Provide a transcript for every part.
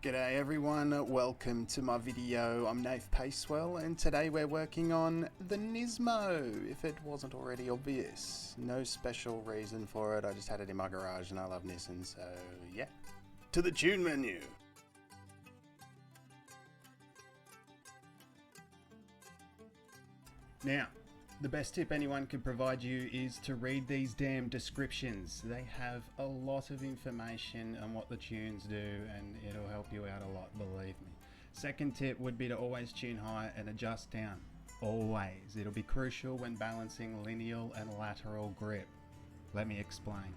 G'day everyone, welcome to my video. I'm Nayfe Pacewell and today we're working on the Nismo, if it wasn't already obvious. No special reason for it, I just had it in my garage and I love Nissan, so yeah. To the tune menu. Now, the best tip anyone could provide you is to read these damn descriptions. They have a lot of information on what the tunes do and it'll help you out a lot, believe me. Second tip would be to always tune high and adjust down. Always. It'll be crucial when balancing lineal and lateral grip. Let me explain.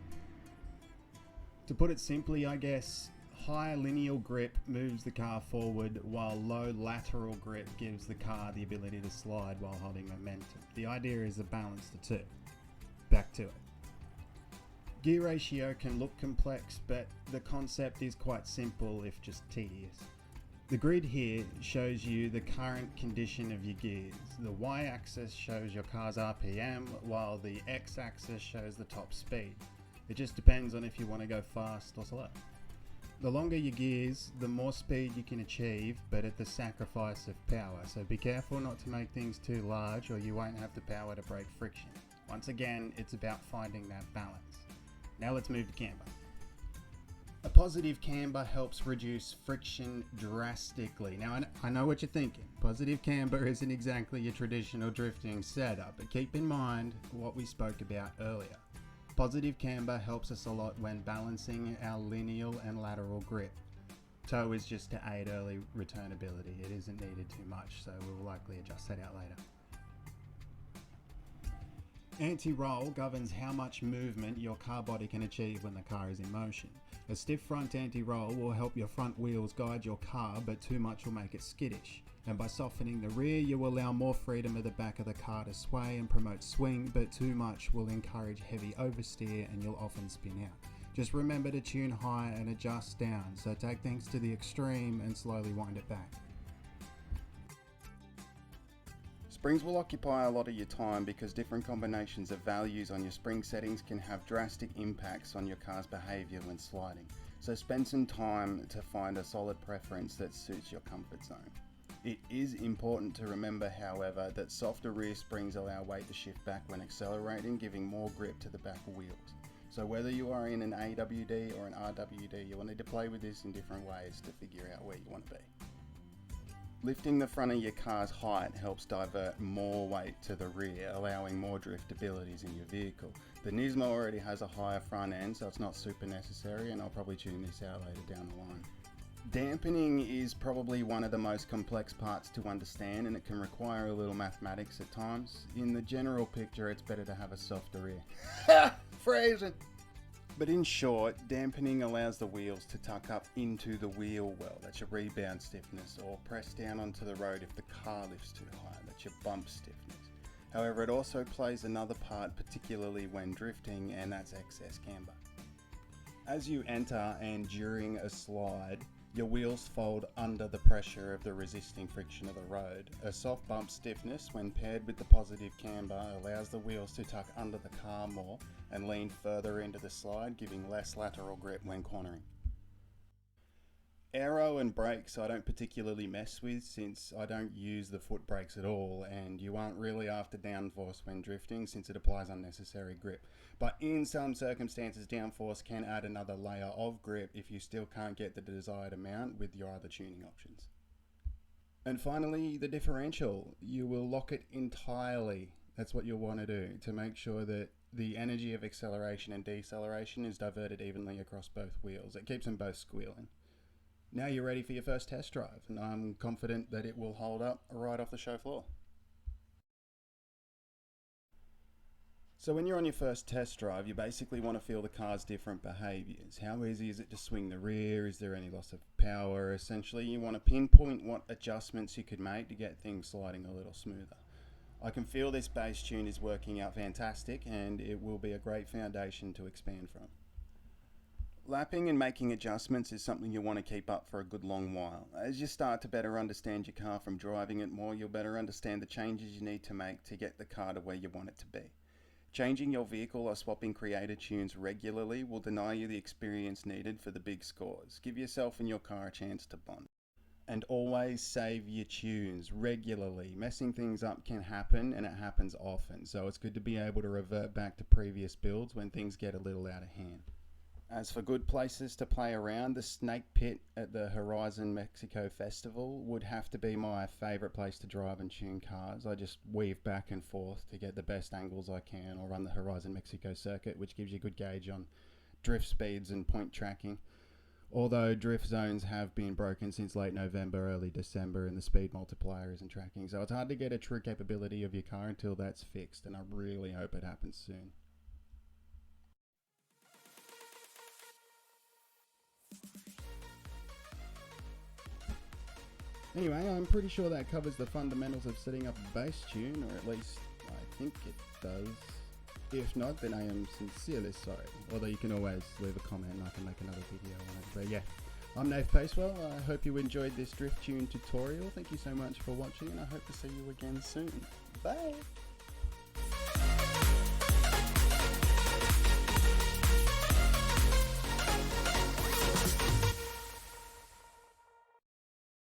To put it simply, I guess, high lineal grip moves the car forward while low lateral grip gives the car the ability to slide while holding momentum. The idea is to balance the two. Back to it. Gear ratio can look complex, but the concept is quite simple if just tedious. The grid here shows you the current condition of your gears. The y-axis shows your car's RPM, while the x-axis shows the top speed. It just depends on if you want to go fast or slow. The longer your gears, the more speed you can achieve, but at the sacrifice of power. So be careful not to make things too large or you won't have the power to break friction. Once again, it's about finding that balance. Now let's move to camber. A positive camber helps reduce friction drastically. Now I know what you're thinking. Positive camber isn't exactly your traditional drifting setup, but keep in mind what we spoke about earlier. Positive camber helps us a lot when balancing our lineal and lateral grip. Toe is just to aid early returnability. It isn't needed too much, so we'll likely adjust that out later. Anti-roll governs how much movement your car body can achieve when the car is in motion. A stiff front anti-roll will help your front wheels guide your car, but too much will make it skittish. And by softening the rear, you will allow more freedom of the back of the car to sway and promote swing, but too much will encourage heavy oversteer and you'll often spin out. Just remember to tune high and adjust down, so take things to the extreme and slowly wind it back. Springs will occupy a lot of your time because different combinations of values on your spring settings can have drastic impacts on your car's behaviour when sliding. So spend some time to find a solid preference that suits your comfort zone. It is important to remember, however, that softer rear springs allow weight to shift back when accelerating, giving more grip to the back wheels. So whether you are in an AWD or an RWD, you will need to play with this in different ways to figure out where you want to be. Lifting the front of your car's height helps divert more weight to the rear, allowing more drift abilities in your vehicle. The Nismo already has a higher front end, so it's not super necessary, and I'll probably tune this out later down the line. Dampening is probably one of the most complex parts to understand, and it can require a little mathematics at times. In the general picture, it's better to have a softer rear. Phrasing! But in short, dampening allows the wheels to tuck up into the wheel well. That's your rebound stiffness, or press down onto the road if the car lifts too high. That's your bump stiffness. However, it also plays another part, particularly when drifting, and that's excess camber. As you enter and during a slide, your wheels fold under the pressure of the resisting friction of the road. A soft bump stiffness, when paired with the positive camber, allows the wheels to tuck under the car more and lean further into the slide, giving less lateral grip when cornering. Aero and brakes I don't particularly mess with since I don't use the foot brakes at all, and you aren't really after downforce when drifting since it applies unnecessary grip. But in some circumstances, downforce can add another layer of grip if you still can't get the desired amount with your other tuning options. And finally, the differential. You will lock it entirely. That's what you'll want to do to make sure that the energy of acceleration and deceleration is diverted evenly across both wheels. It keeps them both squealing. Now you're ready for your first test drive, and I'm confident that it will hold up right off the show floor. So when you're on your first test drive, you basically want to feel the car's different behaviours. How easy is it to swing the rear? Is there any loss of power? Essentially, you want to pinpoint what adjustments you could make to get things sliding a little smoother. I can feel this bass tune is working out fantastic, and it will be a great foundation to expand from. Lapping and making adjustments is something you'll want to keep up for a good long while. As you start to better understand your car from driving it more, you'll better understand the changes you need to make to get the car to where you want it to be. Changing your vehicle or swapping creator tunes regularly will deny you the experience needed for the big scores. Give yourself and your car a chance to bond. And always save your tunes regularly. Messing things up can happen, and it happens often, so it's good to be able to revert back to previous builds when things get a little out of hand. As for good places to play around, the Snake Pit at the Horizon Mexico Festival would have to be my favourite place to drive and tune cars. I just weave back and forth to get the best angles I can, or run the Horizon Mexico circuit, which gives you a good gauge on drift speeds and point tracking. Although drift zones have been broken since late November, early December, and the speed multiplier isn't tracking, so it's hard to get a true capability of your car until that's fixed, and I really hope it happens soon. Anyway, I'm pretty sure that covers the fundamentals of setting up a bass tune, or at least I think it does. If not, then I am sincerely sorry. Although you can always leave a comment and I can make another video on it. But yeah, I'm Nayfe Pacewell. I hope you enjoyed this drift tune tutorial. Thank you so much for watching, and I hope to see you again soon. Bye!